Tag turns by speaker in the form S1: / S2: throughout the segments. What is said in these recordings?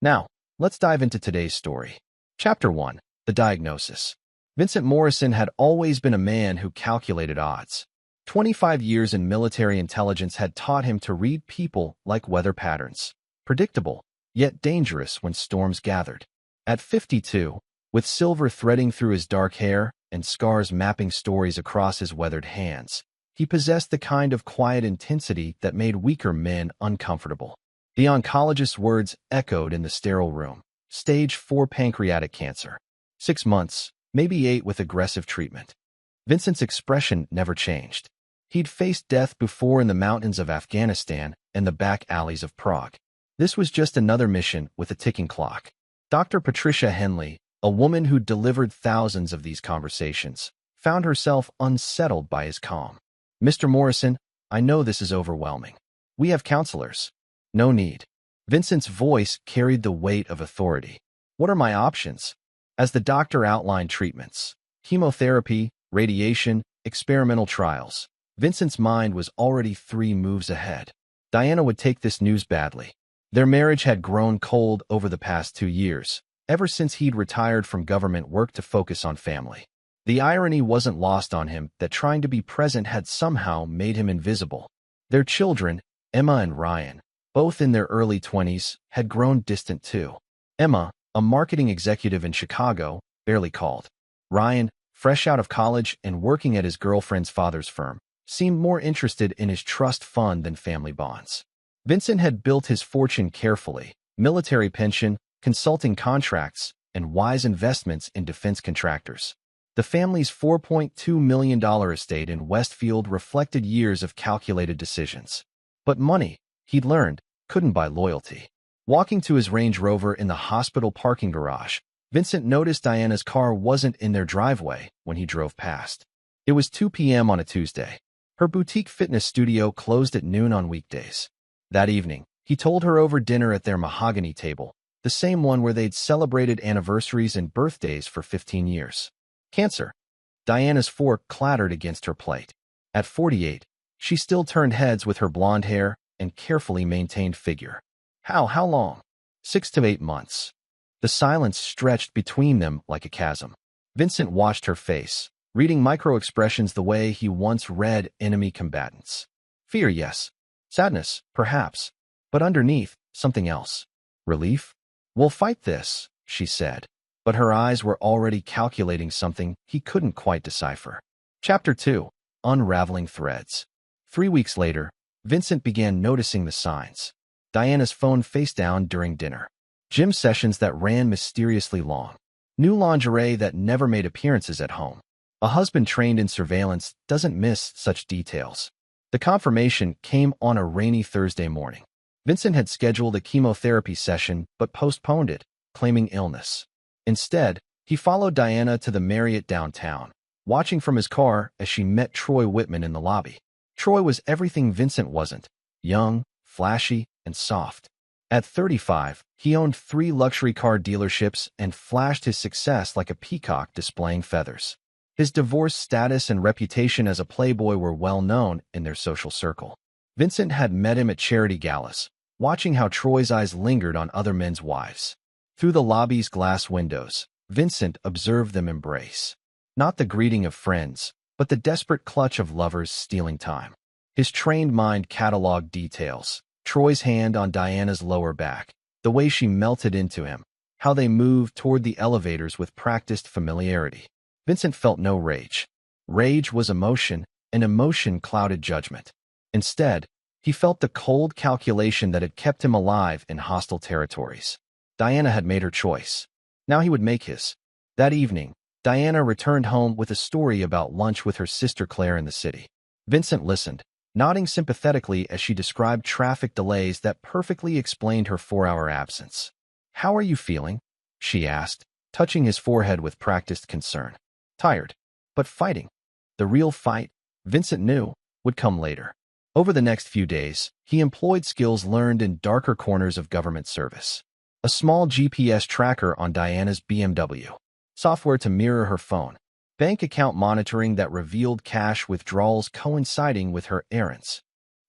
S1: Now, let's dive into today's story. Chapter 1. The Diagnosis. Vincent Morrison had always been a man who calculated odds. 25 years in military intelligence had taught him to read people like weather patterns, predictable, yet dangerous when storms gathered. At 52, with silver threading through his dark hair and scars mapping stories across his weathered hands, he possessed the kind of quiet intensity that made weaker men uncomfortable. The oncologist's words echoed in the sterile room. Stage 4 pancreatic cancer. 6 months, maybe 8 with aggressive treatment. Vincent's expression never changed. He'd faced death before in the mountains of Afghanistan and the back alleys of Prague. This was just another mission with a ticking clock. Dr. Patricia Henley, a woman who'd delivered thousands of these conversations, found herself unsettled by his calm. "Mr. Morrison, I know this is overwhelming. We have counselors." "No need." Vincent's voice carried the weight of authority. "What are my options?" As the doctor outlined treatments, chemotherapy, radiation, experimental trials, Vincent's mind was already 3 moves ahead. Diana would take this news badly. Their marriage had grown cold over the past 2 years, ever since he'd retired from government work to focus on family. The irony wasn't lost on him that trying to be present had somehow made him invisible. Their children, Emma and Ryan, both in their early 20s, had grown distant too. Emma, a marketing executive in Chicago, barely called. Ryan, fresh out of college and working at his girlfriend's father's firm, seemed more interested in his trust fund than family bonds. Vincent had built his fortune carefully: military pension, consulting contracts, and wise investments in defense contractors. The family's $4.2 million estate in Westfield reflected years of calculated decisions. But money, he'd learned, couldn't buy loyalty. Walking to his Range Rover in the hospital parking garage, Vincent noticed Diana's car wasn't in their driveway when he drove past. It was 2 p.m. on a Tuesday. Her boutique fitness studio closed at noon on weekdays. That evening, he told her over dinner at their mahogany table, the same one where they'd celebrated anniversaries and birthdays for 15 years. Cancer. Diana's fork clattered against her plate. At 48, she still turned heads with her blonde hair and carefully maintained figure. How long? 6 to 8 months. The silence stretched between them like a chasm. Vincent watched her face, reading micro-expressions the way he once read enemy combatants. Fear, yes. Sadness, perhaps. But underneath, something else. Relief? "We'll fight this," she said. But her eyes were already calculating something he couldn't quite decipher. Chapter 2. Unraveling Threads. 3 weeks later, Vincent began noticing the signs. Diana's phone face down during dinner. Gym sessions that ran mysteriously long. New lingerie that never made appearances at home. A husband trained in surveillance doesn't miss such details. The confirmation came on a rainy Thursday morning. Vincent had scheduled a chemotherapy session but postponed it, claiming illness. Instead, he followed Diana to the Marriott downtown, watching from his car as she met Troy Whitman in the lobby. Troy was everything Vincent wasn't: young, flashy, and soft. At 35, he owned 3 luxury car dealerships and flashed his success like a peacock displaying feathers. His divorce status and reputation as a playboy were well known in their social circle. Vincent had met him at charity galas, watching how Troy's eyes lingered on other men's wives. Through the lobby's glass windows, Vincent observed them embrace. Not the greeting of friends, but the desperate clutch of lovers stealing time. His trained mind cataloged details: Troy's hand on Diana's lower back, the way she melted into him, how they moved toward the elevators with practiced familiarity. Vincent felt no rage. Rage was emotion, and emotion clouded judgment. Instead, he felt the cold calculation that had kept him alive in hostile territories. Diana had made her choice. Now he would make his. That evening, Diana returned home with a story about lunch with her sister Claire in the city. Vincent listened, nodding sympathetically as she described traffic delays that perfectly explained her 4-hour absence. "How are you feeling?" she asked, touching his forehead with practiced concern. "Tired, but fighting." The real fight, Vincent knew, would come later. Over the next few days, he employed skills learned in darker corners of government service. A small GPS tracker on Diana's BMW, software to mirror her phone, bank account monitoring that revealed cash withdrawals coinciding with her errands.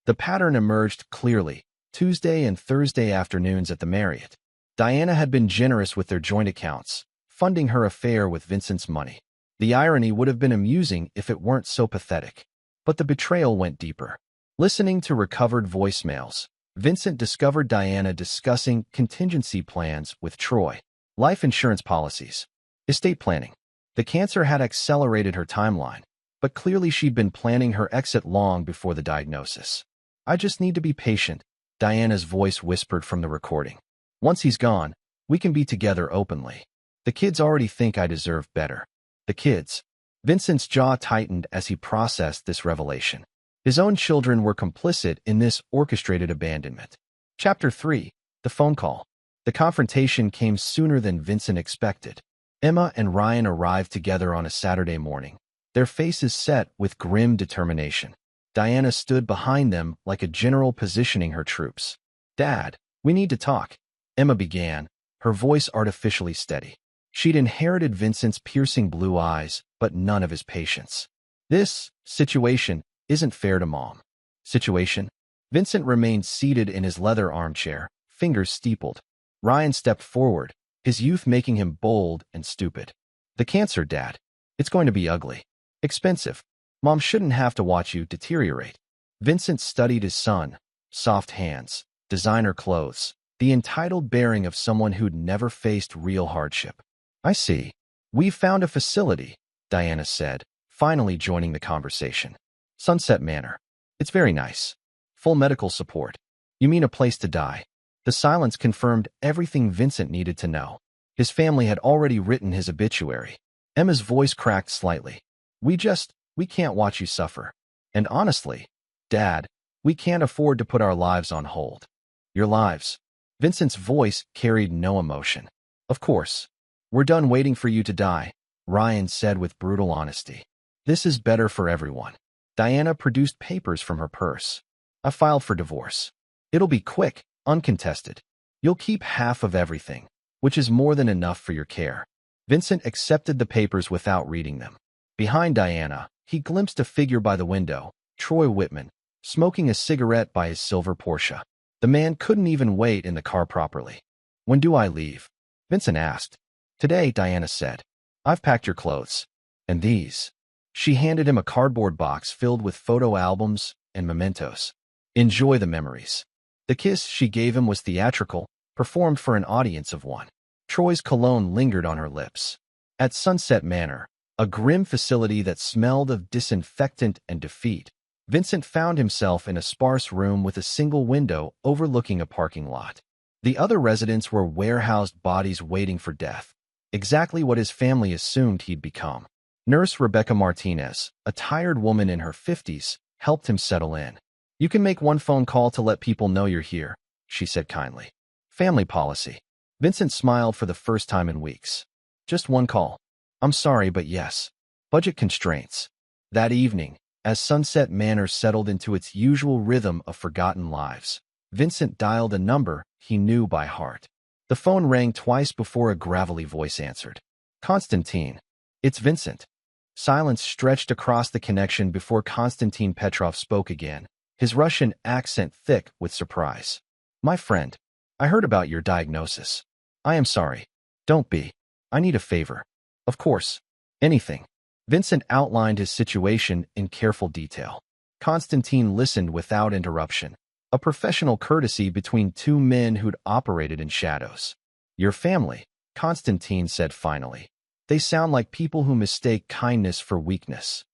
S1: The pattern emerged clearly: Tuesday and Thursday afternoons at the Marriott. Diana had been generous with their joint accounts, funding her affair with Vincent's money. The irony would have been amusing if it weren't so pathetic. But the betrayal went deeper. Listening to recovered voicemails, Vincent discovered Diana discussing contingency plans with Troy, life insurance policies, estate planning. The cancer had accelerated her timeline, but clearly she'd been planning her exit long before the diagnosis. "I just need to be patient," Diana's voice whispered from the recording. "Once he's gone, we can be together openly. The kids already think I deserve better." The kids. Vincent's jaw tightened as he processed this revelation. His own children were complicit in this orchestrated abandonment. Chapter 3. The phone call. The confrontation came sooner than Vincent expected. Emma and Ryan arrived together on a Saturday morning, their faces set with grim determination. Diana stood behind them like a general positioning her troops. "Dad, we need to talk," Emma began, her voice artificially steady. She'd inherited Vincent's piercing blue eyes, but none of his patience. "This situation isn't fair to Mom." "Situation?" Vincent remained seated in his leather armchair, fingers steepled. Ryan stepped forward, his youth making him bold and stupid. "The cancer, Dad. It's going to be ugly. Expensive. Mom shouldn't have to watch you deteriorate." Vincent studied his son, soft hands, designer clothes, the entitled bearing of someone who'd never faced real hardship. "I see. We've found a facility," Diana said, finally joining the conversation. "Sunset Manor. It's very nice. Full medical support." "You mean a place to die?" The silence confirmed everything Vincent needed to know. His family had already written his obituary. Emma's voice cracked slightly. We can't watch you suffer. And honestly, Dad, we can't afford to put our lives on hold." "Your lives?" Vincent's voice carried no emotion. "Of course. We're done waiting for you to die," Ryan said with brutal honesty. "This is better for everyone." Diana produced papers from her purse. "I filed for divorce. It'll be quick, uncontested. You'll keep half of everything, which is more than enough for your care." Vincent accepted the papers without reading them. Behind Diana, he glimpsed a figure by the window, Troy Whitman, smoking a cigarette by his silver Porsche. The man couldn't even wait in the car properly. "When do I leave?" Vincent asked. "Today," Diana said. "I've packed your clothes. And these." She handed him a cardboard box filled with photo albums and mementos. "Enjoy the memories." The kiss she gave him was theatrical, performed for an audience of one. Troy's cologne lingered on her lips. At Sunset Manor, a grim facility that smelled of disinfectant and defeat, Vincent found himself in a sparse room with a single window overlooking a parking lot. The other residents were warehoused bodies waiting for death, exactly what his family assumed he'd become. Nurse Rebecca Martinez, a tired woman in her 50s, helped him settle in. "You can make one phone call to let people know you're here," she said kindly. "Family policy." Vincent smiled for the first time in weeks. "Just one call." "I'm sorry, but yes. Budget constraints." That evening, as Sunset Manor settled into its usual rhythm of forgotten lives, Vincent dialed a number he knew by heart. The phone rang twice before a gravelly voice answered. "Konstantin." "It's Vincent." Silence stretched across the connection before Konstantin Petrov spoke again, his Russian accent thick with surprise. "My friend, I heard about your diagnosis. I am sorry. Don't be. I need a favor." "Of course. Anything." Vincent outlined his situation in careful detail. Konstantin listened without interruption, a professional courtesy between two men who'd operated in shadows. "Your family," Konstantin said finally. "They sound like people who mistake kindness for weakness.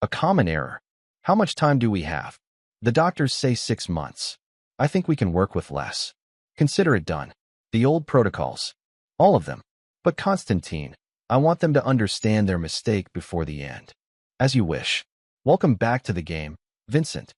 S1: A common error. How much time do we have?" "The doctors say 6 months. I think we can work with less." "Consider it done." "The old protocols." "All of them." "But Konstantin, I want them to understand their mistake before the end." "As you wish." "Welcome back to the game, Vincent."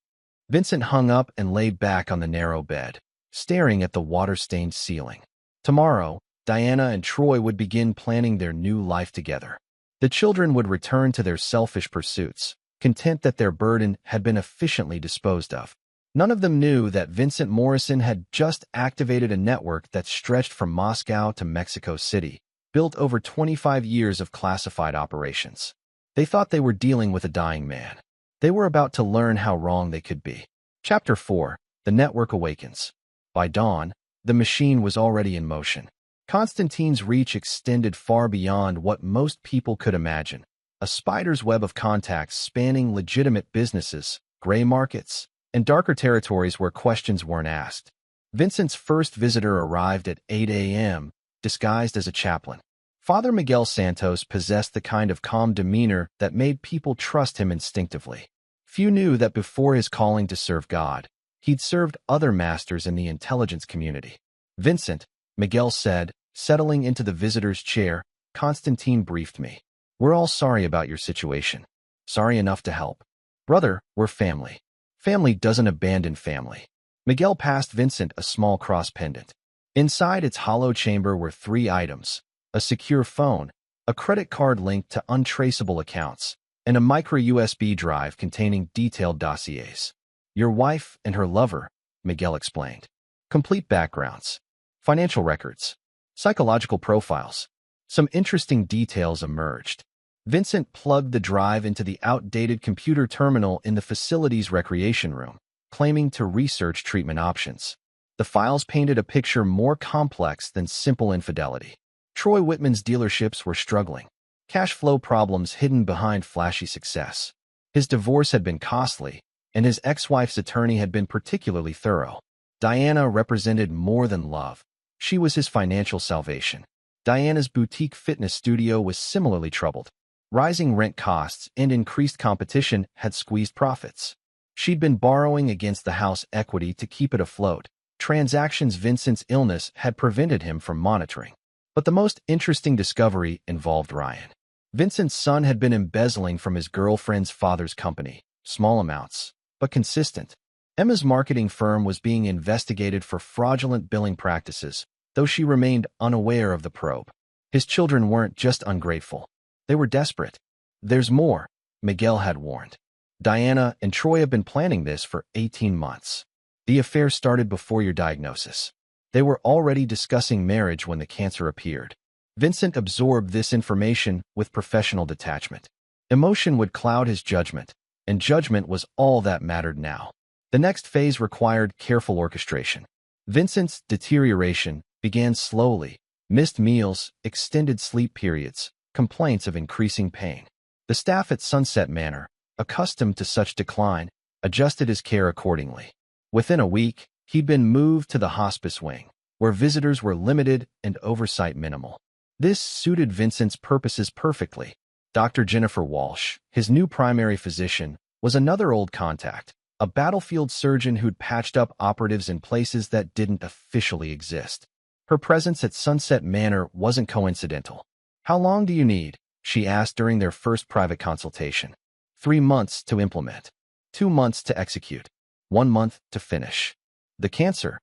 S1: Vincent hung up and lay back on the narrow bed, staring at the water-stained ceiling. Tomorrow, Diana and Troy would begin planning their new life together. The children would return to their selfish pursuits, content that their burden had been efficiently disposed of. None of them knew that Vincent Morrison had just activated a network that stretched from Moscow to Mexico City, built over 25 years of classified operations. They thought they were dealing with a dying man. They were about to learn how wrong they could be. Chapter 4. The Network Awakens. By dawn, the machine was already in motion. Constantine's reach extended far beyond what most people could imagine, a spider's web of contacts spanning legitimate businesses, gray markets, and darker territories where questions weren't asked. Vincent's first visitor arrived at 8 a.m., disguised as a chaplain. Father Miguel Santos possessed the kind of calm demeanor that made people trust him instinctively. Few knew that before his calling to serve God, he'd served other masters in the intelligence community. "Vincent," Miguel said, settling into the visitor's chair, "Constantine briefed me. We're all sorry about your situation. Sorry enough to help. Brother, we're family. Family doesn't abandon family." Miguel passed Vincent a small cross pendant. Inside its hollow chamber were 3 items: a secure phone, a credit card linked to untraceable accounts, and a micro-USB drive containing detailed dossiers. "Your wife and her lover," Miguel explained. "Complete backgrounds, financial records, psychological profiles." Some interesting details emerged. Vincent plugged the drive into the outdated computer terminal in the facility's recreation room, claiming to research treatment options. The files painted a picture more complex than simple infidelity. Troy Whitman's dealerships were struggling, cash flow problems hidden behind flashy success. His divorce had been costly, and his ex-wife's attorney had been particularly thorough. Diana represented more than love. She was his financial salvation. Diana's boutique fitness studio was similarly troubled. Rising rent costs and increased competition had squeezed profits. She'd been borrowing against the house equity to keep it afloat. Transactions Vincent's illness had prevented him from monitoring. But the most interesting discovery involved Ryan. Vincent's son had been embezzling from his girlfriend's father's company, small amounts, but consistent. Emma's marketing firm was being investigated for fraudulent billing practices, though she remained unaware of the probe. His children weren't just ungrateful. They were desperate. "There's more," Miguel had warned. "Diana and Troy have been planning this for 18 months. The affair started before your diagnosis. They were already discussing marriage when the cancer appeared." Vincent absorbed this information with professional detachment. Emotion would cloud his judgment, and judgment was all that mattered now. The next phase required careful orchestration. Vincent's deterioration began slowly: missed meals, extended sleep periods, complaints of increasing pain. The staff at Sunset Manor, accustomed to such decline, adjusted his care accordingly. Within a week, he'd been moved to the hospice wing, where visitors were limited and oversight minimal. This suited Vincent's purposes perfectly. Dr. Jennifer Walsh, his new primary physician, was another old contact, a battlefield surgeon who'd patched up operatives in places that didn't officially exist. Her presence at Sunset Manor wasn't coincidental. "How long do you need?" she asked during their first private consultation. 3 months to implement. 2 months to execute. 1 month to finish. "The cancer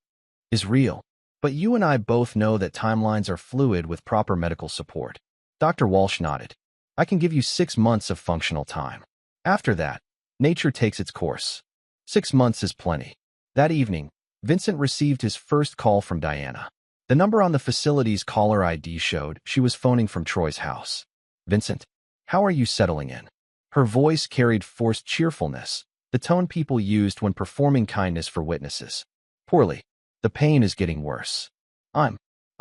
S1: is real, but you and I both know that timelines are fluid with proper medical support." Dr. Walsh nodded. "I can give you 6 months of functional time. After that, nature takes its course. 6 months is plenty." That evening, Vincent received his first call from Diana. The number on the facility's caller ID showed she was phoning from Troy's house. "Vincent, how are you settling in?" Her voice carried forced cheerfulness, the tone people used when performing kindness for witnesses. "Poorly. The pain is getting worse. I'm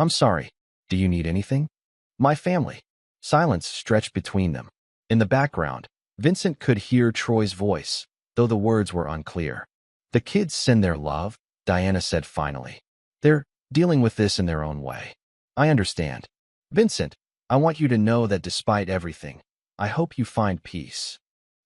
S1: sorry. Do you need anything?" "My family." Silence stretched between them. In the background, Vincent could hear Troy's voice, though the words were unclear. "The kids send their love," Diana said finally. "They're dealing with this in their own way. I understand. Vincent, I want you to know that despite everything, I hope you find peace."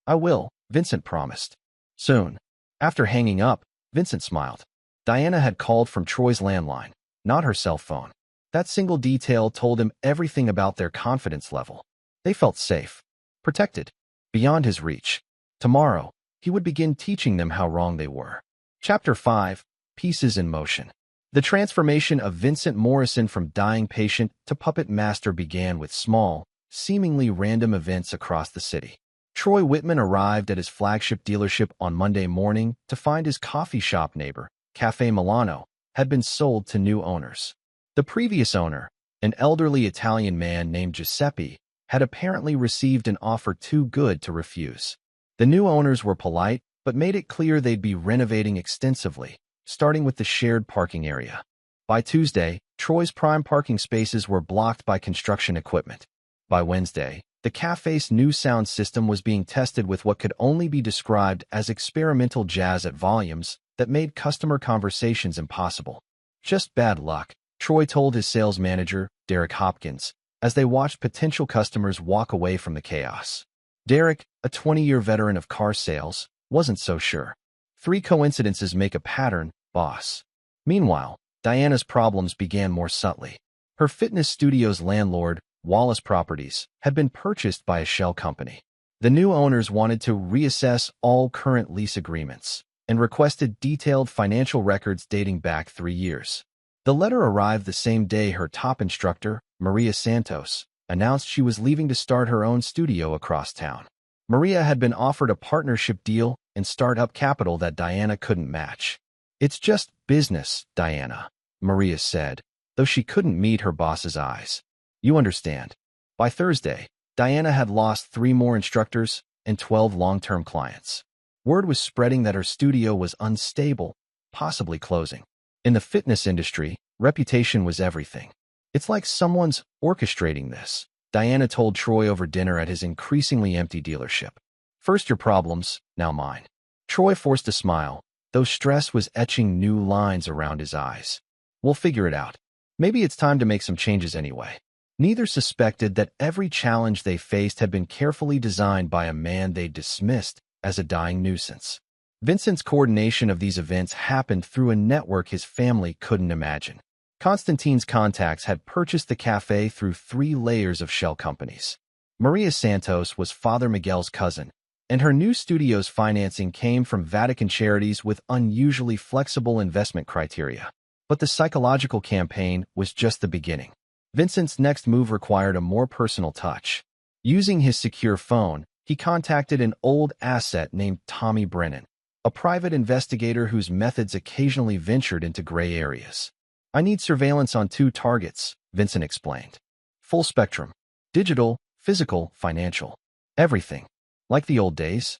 S1: "I will," Vincent promised. "Soon." After hanging up, Vincent smiled. Diana had called from Troy's landline, not her cell phone. That single detail told him everything about their confidence level. They felt safe, protected, beyond his reach. Tomorrow, he would begin teaching them how wrong they were. Chapter 5: Pieces in Motion. The transformation of Vincent Morrison from dying patient to puppet master began with small, seemingly random events across the city. Troy Whitman arrived at his flagship dealership on Monday morning to find his coffee shop neighbor, Cafe Milano, had been sold to new owners. The previous owner, an elderly Italian man named Giuseppe, had apparently received an offer too good to refuse. The new owners were polite, but made it clear they'd be renovating extensively, starting with the shared parking area. By Tuesday, Troy's prime parking spaces were blocked by construction equipment. By Wednesday, the cafe's new sound system was being tested with what could only be described as experimental jazz at volumes that made customer conversations impossible. "Just bad luck," Troy told his sales manager, Derek Hopkins, as they watched potential customers walk away from the chaos. Derek, a 20-year veteran of car sales, wasn't so sure. "Three coincidences make a pattern, boss." Meanwhile, Diana's problems began more subtly. Her fitness studio's landlord, Wallace Properties, had been purchased by a shell company. The new owners wanted to reassess all current lease agreements and requested detailed financial records dating back 3 years. The letter arrived the same day her top instructor, Maria Santos, announced she was leaving to start her own studio across town. Maria had been offered a partnership deal and startup capital that Diana couldn't match. "It's just business, Diana," Maria said, though she couldn't meet her boss's eyes. "You understand." By Thursday, Diana had lost 3 more instructors and 12 long-term clients. Word was spreading that her studio was unstable, possibly closing. In the fitness industry, reputation was everything. "It's like someone's orchestrating this," Diana told Troy over dinner at his increasingly empty dealership. "First your problems, now mine." Troy forced a smile, though stress was etching new lines around his eyes. "We'll figure it out. Maybe it's time to make some changes anyway." Neither suspected that every challenge they faced had been carefully designed by a man they dismissed as a dying nuisance. Vincent's coordination of these events happened through a network his family couldn't imagine. Constantine's contacts had purchased the cafe through 3 layers of shell companies. Maria Santos was Father Miguel's cousin, and her new studio's financing came from Vatican charities with unusually flexible investment criteria. But the psychological campaign was just the beginning. Vincent's next move required a more personal touch. Using his secure phone, he contacted an old asset named Tommy Brennan, a private investigator whose methods occasionally ventured into gray areas. "I need surveillance on 2 targets," Vincent explained. "Full spectrum. Digital, physical, financial. Everything. Like the old days?"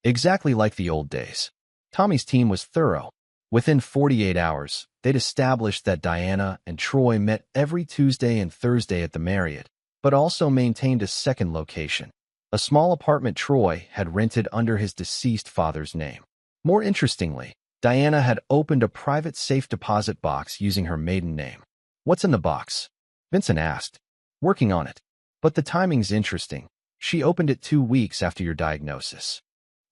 S1: "Exactly like the old days." Tommy's team was thorough. Within 48 hours, they'd established that Diana and Troy met every Tuesday and Thursday at the Marriott, but also maintained a second location, a small apartment Troy had rented under his deceased father's name. More interestingly, Diana had opened a private safe deposit box using her maiden name. "What's in the box?" Vincent asked. "Working on it. But the timing's interesting. She opened it 2 weeks after your diagnosis."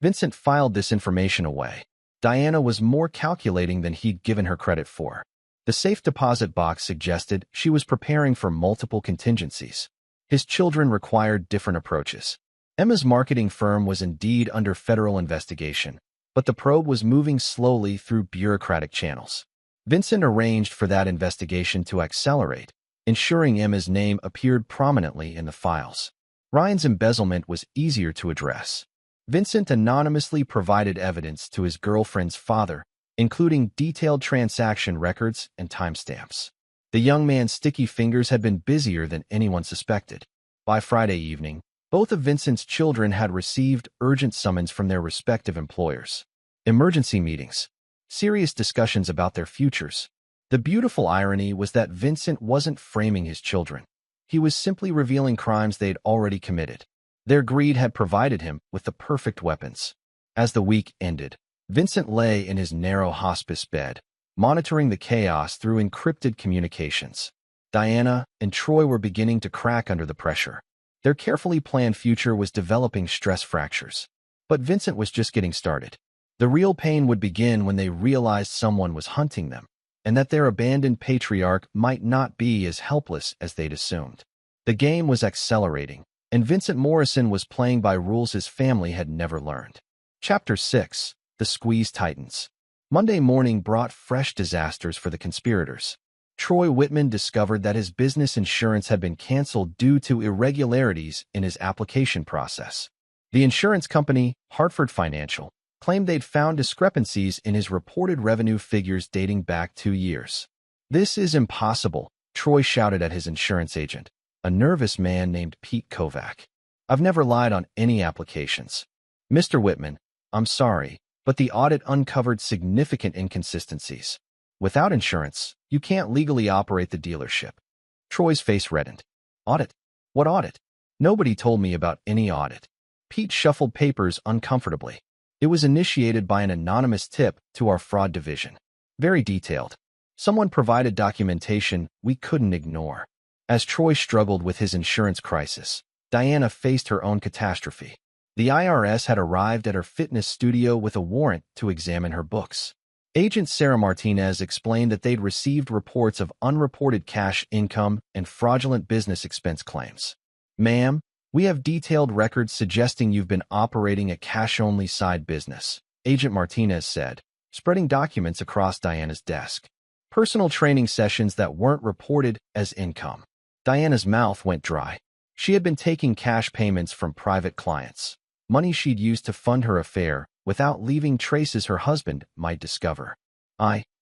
S1: Vincent filed this information away. Diana was more calculating than he'd given her credit for. The safe deposit box suggested she was preparing for multiple contingencies. His children required different approaches. Emma's marketing firm was indeed under federal investigation, but the probe was moving slowly through bureaucratic channels. Vincent arranged for that investigation to accelerate, ensuring Emma's name appeared prominently in the files. Ryan's embezzlement was easier to address. Vincent anonymously provided evidence to his girlfriend's father, including detailed transaction records and timestamps. The young man's sticky fingers had been busier than anyone suspected. By Friday evening, both of Vincent's children had received urgent summons from their respective employers. Emergency meetings. Serious discussions about their futures. The beautiful irony was that Vincent wasn't framing his children. He was simply revealing crimes they'd already committed. Their greed had provided him with the perfect weapons. As the week ended, Vincent lay in his narrow hospice bed, monitoring the chaos through encrypted communications. Diana and Troy were beginning to crack under the pressure. Their carefully planned future was developing stress fractures. But Vincent was just getting started. The real pain would begin when they realized someone was hunting them, and that their abandoned patriarch might not be as helpless as they'd assumed. The game was accelerating, and Vincent Morrison was playing by rules his family had never learned. Chapter 6. The Squeeze Tightens. Monday morning brought fresh disasters for the conspirators. Troy Whitman discovered that his business insurance had been canceled due to irregularities in his application process. The insurance company, Hartford Financial, claimed they'd found discrepancies in his reported revenue figures dating back 2 years. "This is impossible," Troy shouted at his insurance agent, a nervous man named Pete Kovac. "I've never lied on any applications." "Mr. Whitman, I'm sorry, but the audit uncovered significant inconsistencies. Without insurance, You can't legally operate the dealership. Troy's face reddened. Audit? What audit? Nobody told me about any audit. Pete shuffled papers uncomfortably. It was initiated by an anonymous tip to our fraud division. Very detailed. Someone provided documentation we couldn't ignore. As Troy struggled with his insurance crisis, Diana faced her own catastrophe. The IRS had arrived at her fitness studio with a warrant to examine her books. Agent Sarah Martinez explained that they'd received reports of unreported cash income and fraudulent business expense claims. Ma'am, we have detailed records suggesting you've been operating a cash-only side business, Agent Martinez said, spreading documents across Diana's desk. Personal training sessions that weren't reported as income. Diana's mouth went dry. She had been taking cash payments from private clients, money she'd used to fund her affair, without leaving traces her husband might discover.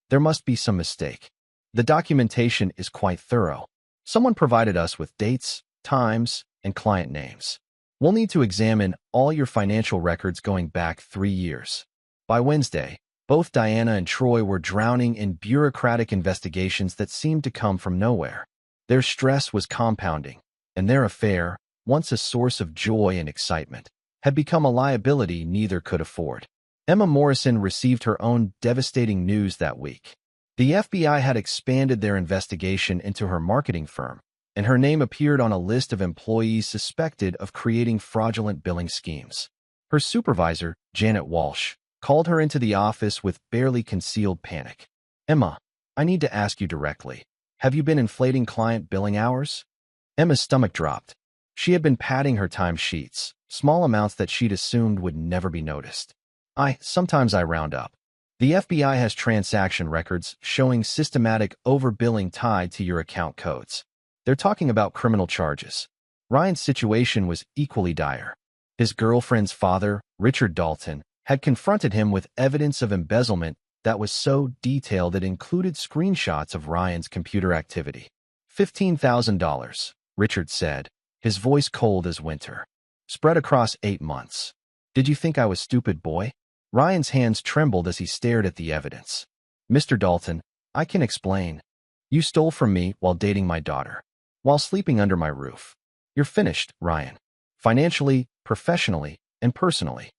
S1: There must be some mistake. The documentation is quite thorough. Someone provided us with dates, times, and client names. We'll need to examine all your financial records going back 3 years. By Wednesday, both Diana and Troy were drowning in bureaucratic investigations that seemed to come from nowhere. Their stress was compounding, and their affair, once a source of joy and excitement, had become a liability neither could afford. Emma Morrison received her own devastating news that week. The FBI had expanded their investigation into her marketing firm, and her name appeared on a list of employees suspected of creating fraudulent billing schemes. Her supervisor, Janet Walsh, called her into the office with barely concealed panic. Emma, I need to ask you directly. Have you been inflating client billing hours? Emma's stomach dropped. She had been padding her time sheets, small amounts that she'd assumed would never be noticed. Sometimes I round up. The FBI has transaction records showing systematic overbilling tied to your account codes. They're talking about criminal charges. Ryan's situation was equally dire. His girlfriend's father, Richard Dalton, had confronted him with evidence of embezzlement that was so detailed it included screenshots of Ryan's computer activity. $15,000, Richard said, his voice cold as winter. Spread across 8 months. Did you think I was stupid, boy? Ryan's hands trembled as he stared at the evidence. Mr. Dalton, I can explain. You stole from me while dating my daughter, while sleeping under my roof. You're finished, Ryan. Financially, professionally, and personally.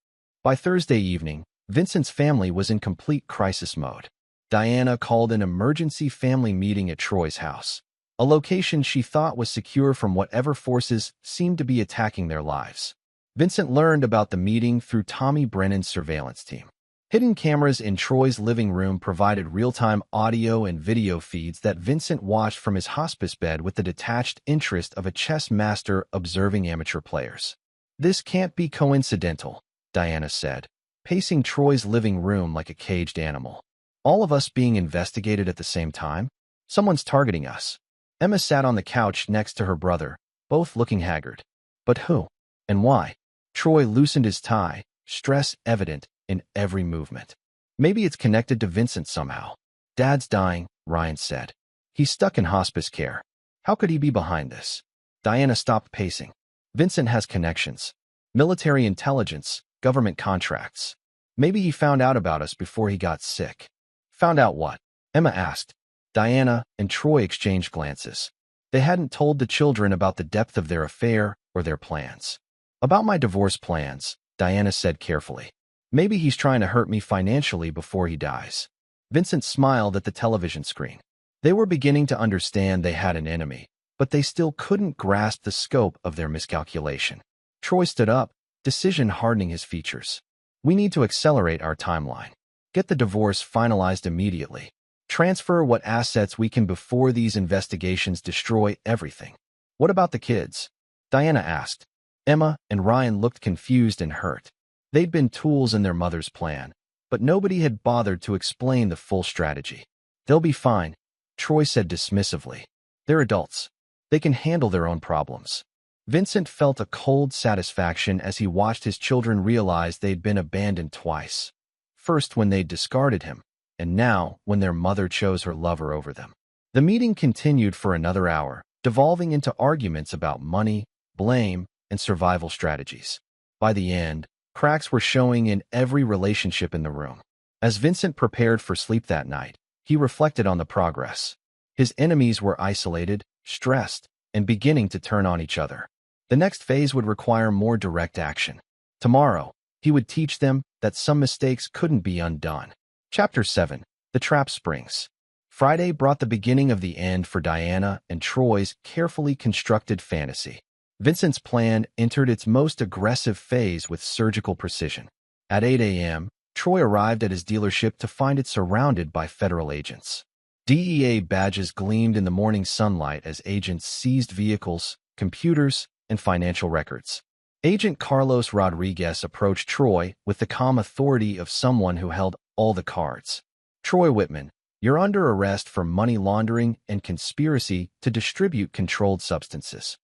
S1: By Thursday evening, Vincent's family was in complete crisis mode. Diana called an emergency family meeting at Troy's house, a location she thought was secure from whatever forces seemed to be attacking their lives. Vincent learned about the meeting through Tommy Brennan's surveillance team. Hidden cameras in Troy's living room provided real-time audio and video feeds that Vincent watched from his hospice bed with the detached interest of a chess master observing amateur players. This can't be coincidental, Diana said, pacing Troy's living room like a caged animal. All of us being investigated at the same time? Someone's targeting us. Emma sat on the couch next to her brother, both looking haggard. But who? And why? Troy loosened his tie, stress evident in every movement. Maybe it's connected to Vincent somehow. Dad's dying, Ryan said. He's stuck in hospice care. How could he be behind this? Diana stopped pacing. Vincent has connections. Military intelligence, government contracts. Maybe he found out about us before he got sick. Found out what? Emma asked. Diana and Troy exchanged glances. They hadn't told the children about the depth of their affair or their plans. About my divorce plans, Diana said carefully. Maybe he's trying to hurt me financially before he dies. Vincent smiled at the television screen. They were beginning to understand they had an enemy, but they still couldn't grasp the scope of their miscalculation. Troy stood up, decision hardening his features. We need to accelerate our timeline. Get the divorce finalized immediately. Transfer what assets we can before these investigations destroy everything. What about the kids? Diana asked. Emma and Ryan looked confused and hurt. They'd been tools in their mother's plan, but nobody had bothered to explain the full strategy. They'll be fine, Troy said dismissively. They're adults. They can handle their own problems. Vincent felt a cold satisfaction as he watched his children realize they'd been abandoned twice. First when they'd discarded him, and now when their mother chose her lover over them. The meeting continued for another hour, devolving into arguments about money, blame, and survival strategies. By the end, cracks were showing in every relationship in the room. As Vincent prepared for sleep that night, He reflected on the progress. His enemies were isolated, stressed, and beginning to turn on each other. The next phase would require more direct action. Tomorrow, he would teach them that some mistakes couldn't be undone. Chapter 7. The Trap Springs. Friday brought the beginning of the end for Diana and Troy's carefully constructed fantasy. Vincent's plan entered its most aggressive phase with surgical precision. At 8 a.m., Troy arrived at his dealership to find it surrounded by federal agents. DEA badges gleamed in the morning sunlight as agents seized vehicles, computers, and financial records. Agent Carlos Rodriguez approached Troy with the calm authority of someone who held all the cards. "Troy Whitman, you're under arrest for money laundering and conspiracy to distribute controlled substances."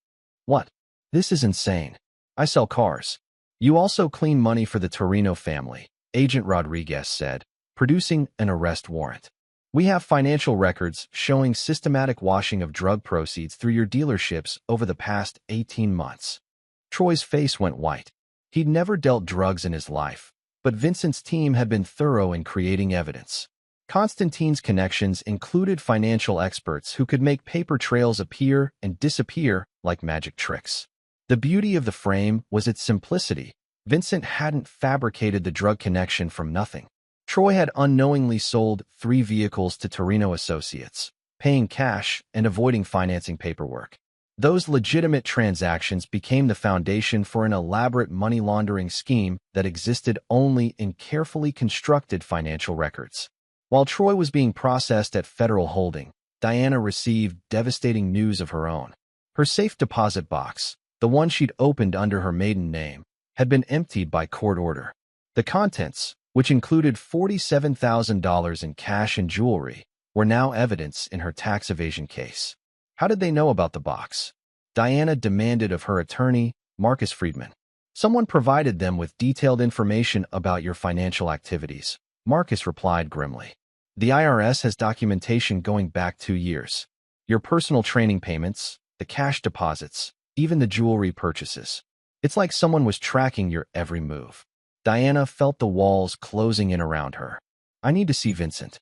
S1: "What? This is insane. I sell cars." "You also clean money for the Torino family," Agent Rodriguez said, producing an arrest warrant. "We have financial records showing systematic washing of drug proceeds through your dealerships over the past 18 months. Troy's face went white. He'd never dealt drugs in his life, but Vincent's team had been thorough in creating evidence. Constantine's connections included financial experts who could make paper trails appear and disappear like magic tricks. The beauty of the frame was its simplicity. Vincent hadn't fabricated the drug connection from nothing. Troy had unknowingly sold 3 vehicles to Torino associates, paying cash and avoiding financing paperwork. Those legitimate transactions became the foundation for an elaborate money laundering scheme that existed only in carefully constructed financial records. While Troy was being processed at federal holding, Diana received devastating news of her own. Her safe deposit box, the one she'd opened under her maiden name, had been emptied by court order. The contents, which included $47,000 in cash and jewelry, were now evidence in her tax evasion case. How did they know about the box? Diana demanded of her attorney, Marcus Friedman. "Someone provided them with detailed information about your financial activities," Marcus replied grimly. "The IRS has documentation going back 2 years. Your personal training payments, the cash deposits, even the jewelry purchases. It's like someone was tracking your every move." Diana felt the walls closing in around her. "I need to see Vincent."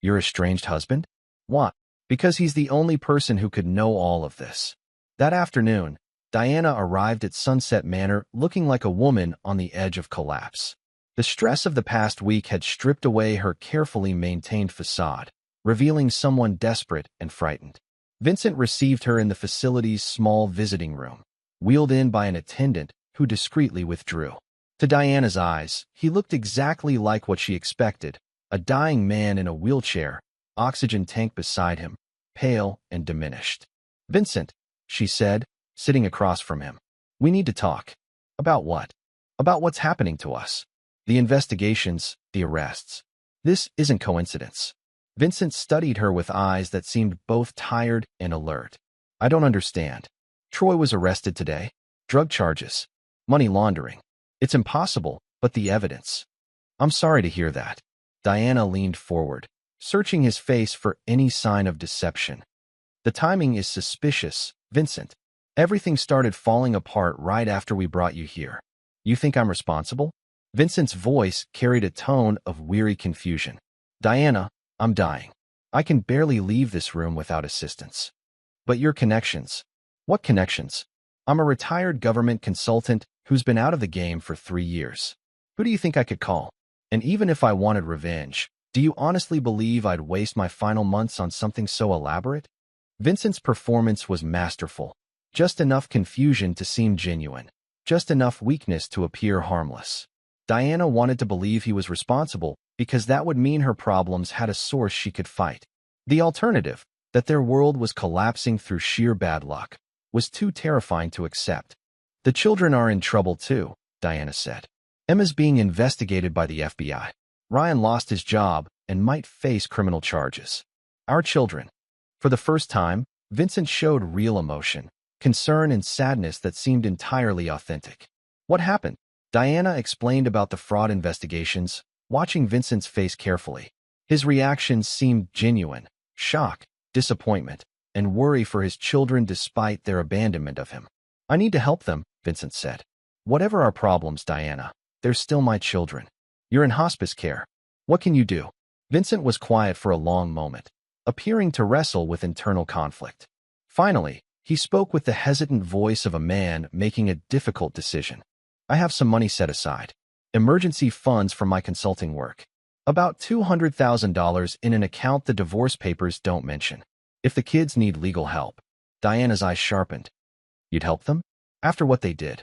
S1: "Your estranged husband?" "What?" "Because he's the only person who could know all of this." That afternoon, Diana arrived at Sunset Manor looking like a woman on the edge of collapse. The stress of the past week had stripped away her carefully maintained facade, revealing someone desperate and frightened. Vincent received her in the facility's small visiting room, wheeled in by an attendant who discreetly withdrew. To Diana's eyes, he looked exactly like what she expected, a dying man in a wheelchair, oxygen tank beside him, pale and diminished. "Vincent," she said, sitting across from him. "We need to talk." "About what?" "About what's happening to us. The investigations, the arrests. This isn't coincidence." Vincent studied her with eyes that seemed both tired and alert. "I don't understand. Troy was arrested today. Drug charges. Money laundering. It's impossible, but the evidence." "I'm sorry to hear that." Diana leaned forward, searching his face for any sign of deception. "The timing is suspicious, Vincent. Everything started falling apart right after we brought you here. You think I'm responsible?" Vincent's voice carried a tone of weary confusion. "Diana, I'm dying. I can barely leave this room without assistance." "But your connections." "What connections?" "I'm a retired government consultant who's been out of the game for 3 years. Who do you think I could call? And even if I wanted revenge, do you honestly believe I'd waste my final months on something so elaborate?" Vincent's performance was masterful. Just enough confusion to seem genuine. Just enough weakness to appear harmless. Diana wanted to believe he was responsible because that would mean her problems had a source she could fight. The alternative, that their world was collapsing through sheer bad luck, was too terrifying to accept. "The children are in trouble too," Diana said. "Emma's being investigated by the FBI. Ryan lost his job and might face criminal charges. Our children." For the first time, Vincent showed real emotion, concern and sadness that seemed entirely authentic. "What happened?" Diana explained about the fraud investigations, watching Vincent's face carefully. His reactions seemed genuine: shock, disappointment, and worry for his children despite their abandonment of him. "I need to help them," Vincent said. "Whatever our problems, Diana, they're still my children. You're in hospice care. What can you do?" Vincent was quiet for a long moment, appearing to wrestle with internal conflict. Finally, he spoke with the hesitant voice of a man making a difficult decision. I have some money set aside. Emergency funds from my consulting work. About $200,000 in an account the divorce papers don't mention. If the kids need legal help. Diana's eyes sharpened. You'd help them? After what they did.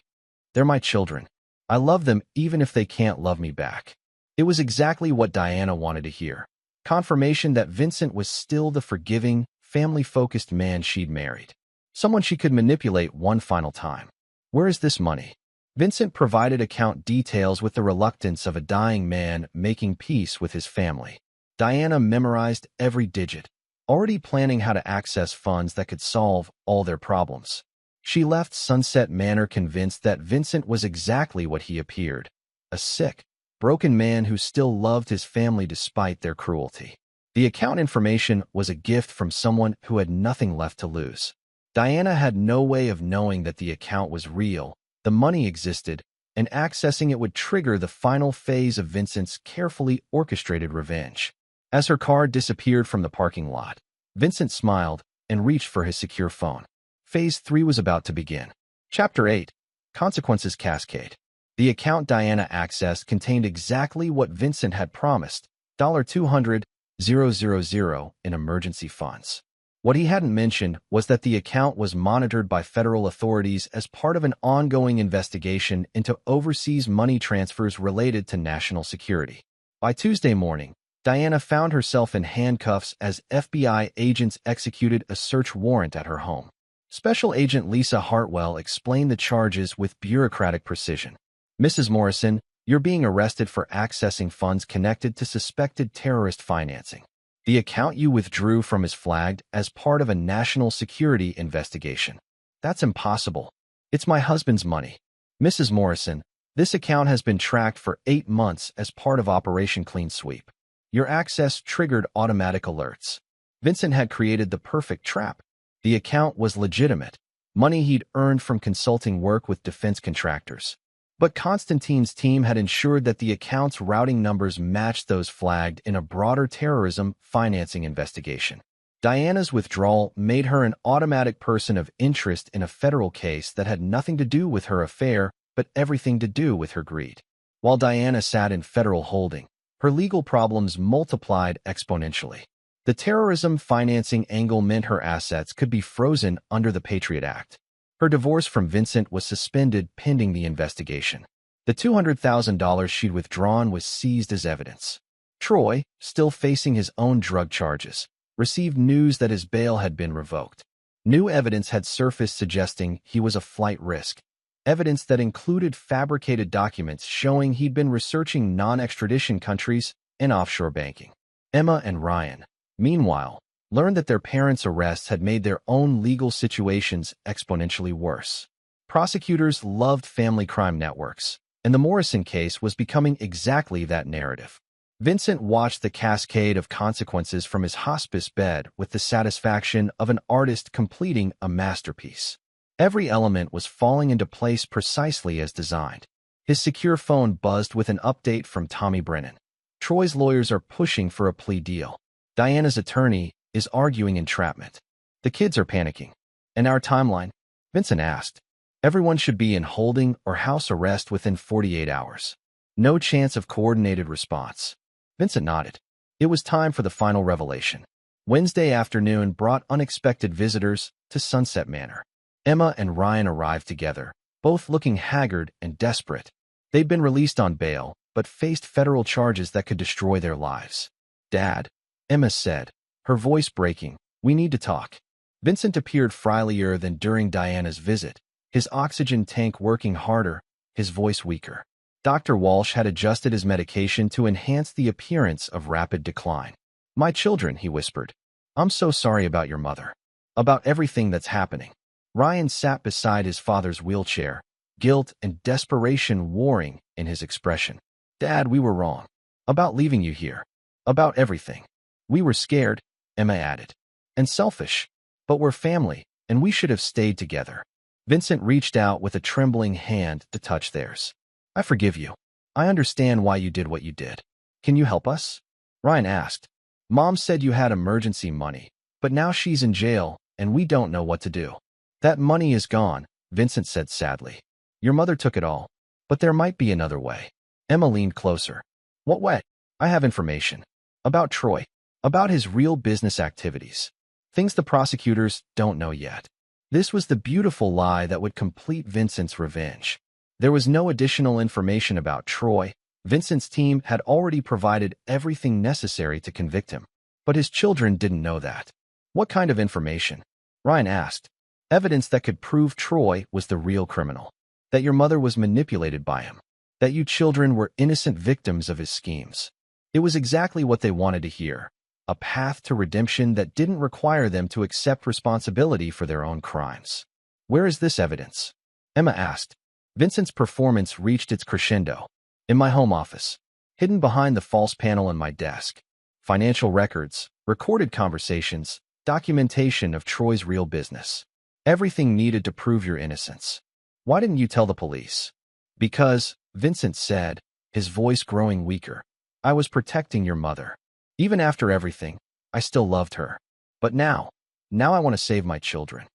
S1: They're my children. I love them even if they can't love me back. It was exactly what Diana wanted to hear. Confirmation that Vincent was still the forgiving, family-focused man she'd married. Someone she could manipulate one final time. Where is this money? Vincent provided account details with the reluctance of a dying man making peace with his family. Diana memorized every digit, already planning how to access funds that could solve all their problems. She left Sunset Manor convinced that Vincent was exactly what he appeared, a sick, broken man who still loved his family despite their cruelty. The account information was a gift from someone who had nothing left to lose. Diana had no way of knowing that the account was real, the money existed, and accessing it would trigger the final phase of Vincent's carefully orchestrated revenge. As her car disappeared from the parking lot, Vincent smiled and reached for his secure phone. Phase 3 was about to begin. Chapter 8. Consequences Cascade. The account Diana accessed contained exactly what Vincent had promised, $200,000 in emergency funds. What he hadn't mentioned was that the account was monitored by federal authorities as part of an ongoing investigation into overseas money transfers related to national security. By Tuesday morning, Diana found herself in handcuffs as FBI agents executed a search warrant at her home. Special Agent Lisa Hartwell explained the charges with bureaucratic precision. Mrs. Morrison, you're being arrested for accessing funds connected to suspected terrorist financing. The account you withdrew from is flagged as part of a national security investigation. That's impossible. It's my husband's money. Mrs. Morrison, this account has been tracked for 8 months as part of Operation Clean Sweep. Your access triggered automatic alerts. Vincent had created the perfect trap. The account was legitimate, money he'd earned from consulting work with defense contractors. But Constantine's team had ensured that the account's routing numbers matched those flagged in a broader terrorism financing investigation. Diana's withdrawal made her an automatic person of interest in a federal case that had nothing to do with her affair, but everything to do with her greed. While Diana sat in federal holding, her legal problems multiplied exponentially. The terrorism financing angle meant her assets could be frozen under the Patriot Act. Her divorce from Vincent was suspended pending the investigation. The $200,000 she'd withdrawn was seized as evidence. Troy, still facing his own drug charges, received news that his bail had been revoked. New evidence had surfaced suggesting he was a flight risk, evidence that included fabricated documents showing he'd been researching non-extradition countries and offshore banking. Emma and Ryan, meanwhile, learned that their parents' arrests had made their own legal situations exponentially worse. Prosecutors loved family crime networks, and the Morrison case was becoming exactly that narrative. Vincent watched the cascade of consequences from his hospice bed with the satisfaction of an artist completing a masterpiece. Every element was falling into place precisely as designed. His secure phone buzzed with an update from Tommy Brennan. Troy's lawyers are pushing for a plea deal. Diana's attorney is arguing entrapment. The kids are panicking. And our timeline? Vincent asked. Everyone should be in holding or house arrest within 48 hours. No chance of coordinated response. Vincent nodded. It was time for the final revelation. Wednesday afternoon brought unexpected visitors to Sunset Manor. Emma and Ryan arrived together, both looking haggard and desperate. They'd been released on bail, but faced federal charges that could destroy their lives. Dad, Emma said, her voice breaking, we need to talk. Vincent appeared frilier than during Diana's visit, his oxygen tank working harder, his voice weaker. Dr. Walsh had adjusted his medication to enhance the appearance of rapid decline. My children, he whispered. I'm so sorry about your mother. About everything that's happening. Ryan sat beside his father's wheelchair, guilt and desperation warring in his expression. Dad, we were wrong. About leaving you here. About everything. We were scared, Emma added. And selfish. But we're family, and we should have stayed together. Vincent reached out with a trembling hand to touch theirs. I forgive you. I understand why you did what you did. Can you help us? Ryan asked. Mom said you had emergency money, but now she's in jail and we don't know what to do. That money is gone, Vincent said sadly. Your mother took it all, but there might be another way. Emma leaned closer. What way? I have information. About Troy. About his real business activities. Things the prosecutors don't know yet. This was the beautiful lie that would complete Vincent's revenge. There was no additional information about Troy. Vincent's team had already provided everything necessary to convict him. But his children didn't know that. What kind of information? Ryan asked. Evidence that could prove Troy was the real criminal. That your mother was manipulated by him. That you children were innocent victims of his schemes. It was exactly what they wanted to hear. A path to redemption that didn't require them to accept responsibility for their own crimes. Where is this evidence? Emma asked. Vincent's performance reached its crescendo. In my home office. Hidden behind the false panel in my desk. Financial records, recorded conversations, documentation of Troy's real business. Everything needed to prove your innocence. Why didn't you tell the police? Because, Vincent said, his voice growing weaker, I was protecting your mother. Even after everything, I still loved her. But now I want to save my children.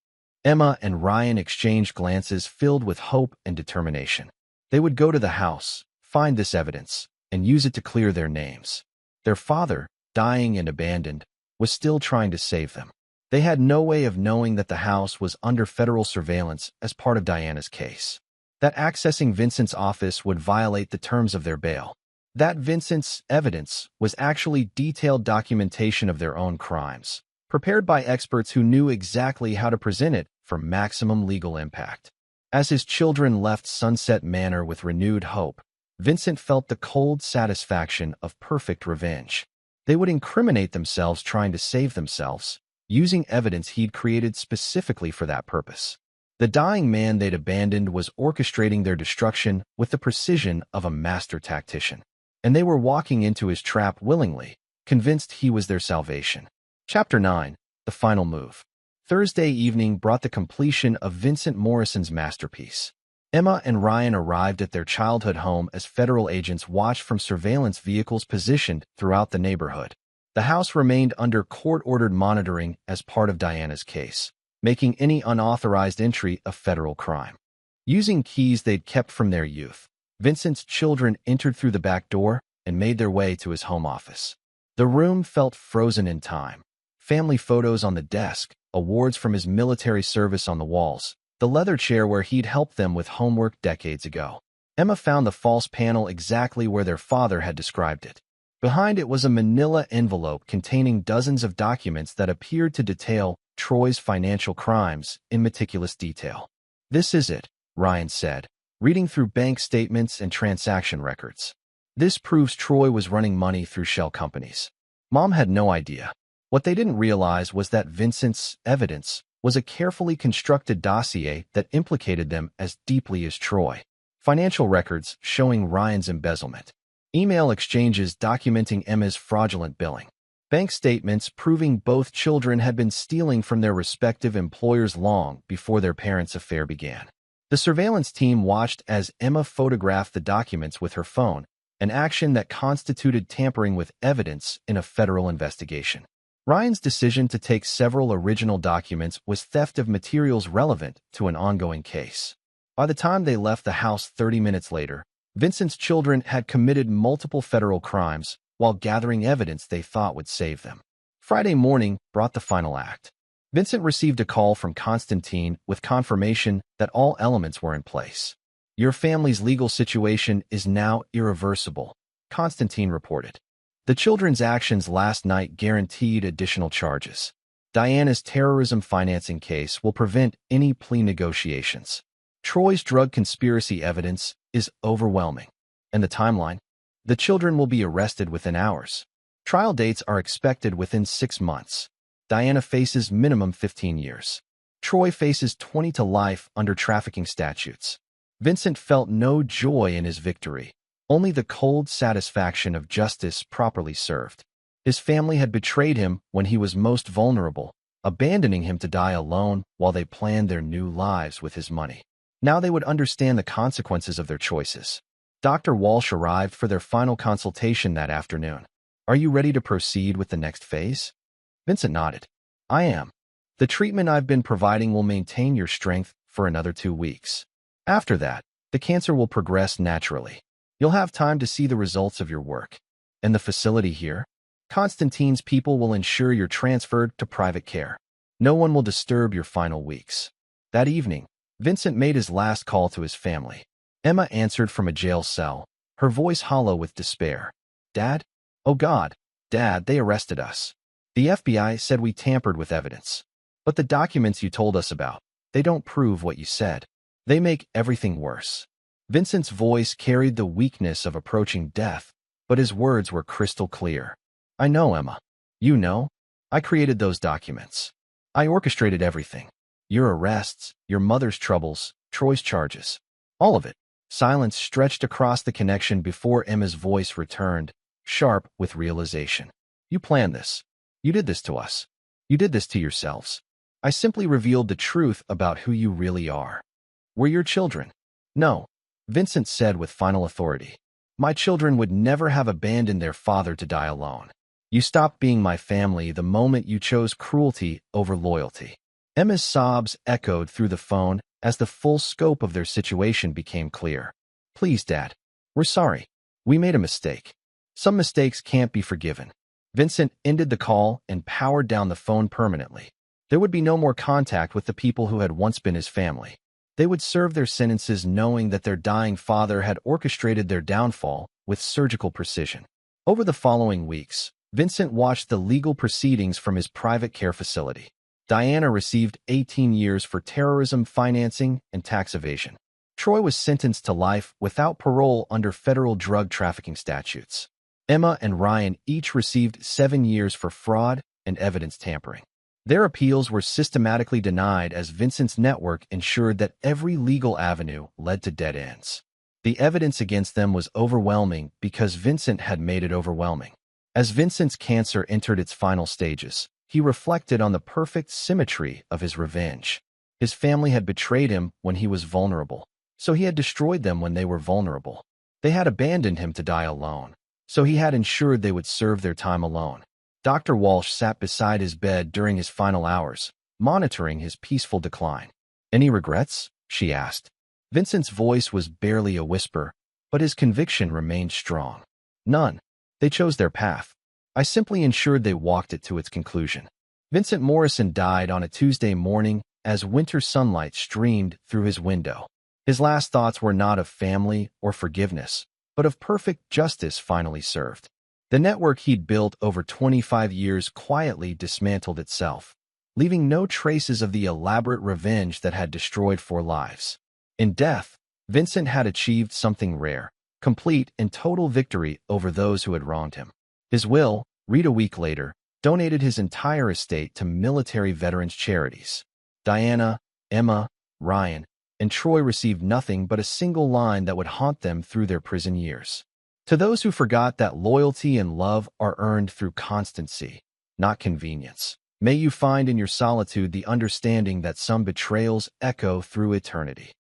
S1: Emma and Ryan exchanged glances filled with hope and determination. They would go to the house, find this evidence, and use it to clear their names. Their father, dying and abandoned, was still trying to save them. They had no way of knowing that the house was under federal surveillance as part of Diana's case. That accessing Vincent's office would violate the terms of their bail. That Vincent's evidence was actually detailed documentation of their own crimes, prepared by experts who knew exactly how to present it for maximum legal impact. As his children left Sunset Manor with renewed hope, Vincent felt the cold satisfaction of perfect revenge. They would incriminate themselves trying to save themselves, using evidence he'd created specifically for that purpose. The dying man they'd abandoned was orchestrating their destruction with the precision of a master tactician. And they were walking into his trap willingly, convinced he was their salvation. Chapter 9. The Final Move. Thursday evening brought the completion of Vincent Morrison's masterpiece. Emma and Ryan arrived at their childhood home as federal agents watched from surveillance vehicles positioned throughout the neighborhood. The house remained under court-ordered monitoring as part of Diana's case, making any unauthorized entry a federal crime. Using keys they'd kept from their youth, Vincent's children entered through the back door and made their way to his home office. The room felt frozen in time. Family photos on the desk, awards from his military service on the walls, the leather chair where he'd helped them with homework decades ago. Emma found the false panel exactly where their father had described it. Behind it was a manila envelope containing dozens of documents that appeared to detail Troy's financial crimes in meticulous detail. This is it, Ryan said, reading through bank statements and transaction records. This proves Troy was running money through shell companies. Mom had no idea. What they didn't realize was that Vincent's evidence was a carefully constructed dossier that implicated them as deeply as Troy. Financial records showing Ryan's embezzlement. Email exchanges documenting Emma's fraudulent billing. Bank statements proving both children had been stealing from their respective employers long before their parents' affair began. The surveillance team watched as Emma photographed the documents with her phone, an action that constituted tampering with evidence in a federal investigation. Ryan's decision to take several original documents was theft of materials relevant to an ongoing case. By the time they left the house 30 minutes later, Vincent's children had committed multiple federal crimes while gathering evidence they thought would save them. Friday morning brought the final act. Vincent received a call from Constantine with confirmation that all elements were in place. Your family's legal situation is now irreversible, Constantine reported. The children's actions last night guaranteed additional charges. Diana's terrorism financing case will prevent any plea negotiations. Troy's drug conspiracy evidence is overwhelming. And the timeline? The children will be arrested within hours. Trial dates are expected within 6 months. Diana faces minimum 15 years. Troy faces 20 to life under trafficking statutes. Vincent felt no joy in his victory, only the cold satisfaction of justice properly served. His family had betrayed him when he was most vulnerable, abandoning him to die alone while they planned their new lives with his money. Now they would understand the consequences of their choices. Dr. Walsh arrived for their final consultation that afternoon. Are you ready to proceed with the next phase? Vincent nodded. I am. The treatment I've been providing will maintain your strength for another 2 weeks. After that, the cancer will progress naturally. You'll have time to see the results of your work. And the facility here? Constantine's people will ensure you're transferred to private care. No one will disturb your final weeks. That evening, Vincent made his last call to his family. Emma answered from a jail cell, her voice hollow with despair. Dad? Oh God, Dad, they arrested us. The FBI said we tampered with evidence. But the documents you told us about, they don't prove what you said. They make everything worse. Vincent's voice carried the weakness of approaching death, but his words were crystal clear. I know, Emma. You know? I created those documents. I orchestrated everything. Your arrests, your mother's troubles, Troy's charges. All of it. Silence stretched across the connection before Emma's voice returned, sharp with realization. You planned this. You did this to us. You did this to yourselves. I simply revealed the truth about who you really are. We're your children. No, Vincent said with final authority. My children would never have abandoned their father to die alone. You stopped being my family the moment you chose cruelty over loyalty. Emma's sobs echoed through the phone as the full scope of their situation became clear. Please, Dad. We're sorry. We made a mistake. Some mistakes can't be forgiven. Vincent ended the call and powered down the phone permanently. There would be no more contact with the people who had once been his family. They would serve their sentences knowing that their dying father had orchestrated their downfall with surgical precision. Over the following weeks, Vincent watched the legal proceedings from his private care facility. Diana received 18 years for terrorism financing and tax evasion. Troy was sentenced to life without parole under federal drug trafficking statutes. Emma and Ryan each received 7 years for fraud and evidence tampering. Their appeals were systematically denied as Vincent's network ensured that every legal avenue led to dead ends. The evidence against them was overwhelming because Vincent had made it overwhelming. As Vincent's cancer entered its final stages, he reflected on the perfect symmetry of his revenge. His family had betrayed him when he was vulnerable, so he had destroyed them when they were vulnerable. They had abandoned him to die alone, so he had ensured they would serve their time alone. Dr. Walsh sat beside his bed during his final hours, monitoring his peaceful decline. Any regrets? She asked. Vincent's voice was barely a whisper, but his conviction remained strong. None. They chose their path. I simply ensured they walked it to its conclusion. Vincent Morrison died on a Tuesday morning as winter sunlight streamed through his window. His last thoughts were not of family or forgiveness, but of perfect justice finally served. The network he'd built over 25 years quietly dismantled itself, leaving no traces of the elaborate revenge that had destroyed 4 lives. In death, Vincent had achieved something rare, complete and total victory over those who had wronged him. His will, read a week later, donated his entire estate to military veterans charities. Diana, Emma, Ryan, and Troy received nothing but a single line that would haunt them through their prison years. To those who forgot that loyalty and love are earned through constancy, not convenience, may you find in your solitude the understanding that some betrayals echo through eternity.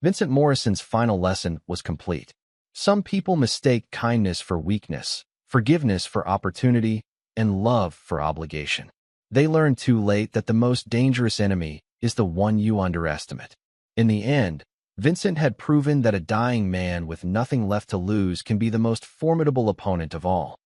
S1: Vincent Morrison's final lesson was complete. Some people mistake kindness for weakness, forgiveness for opportunity, and love for obligation. They learn too late that the most dangerous enemy is the one you underestimate. In the end, Vincent had proven that a dying man with nothing left to lose can be the most formidable opponent of all.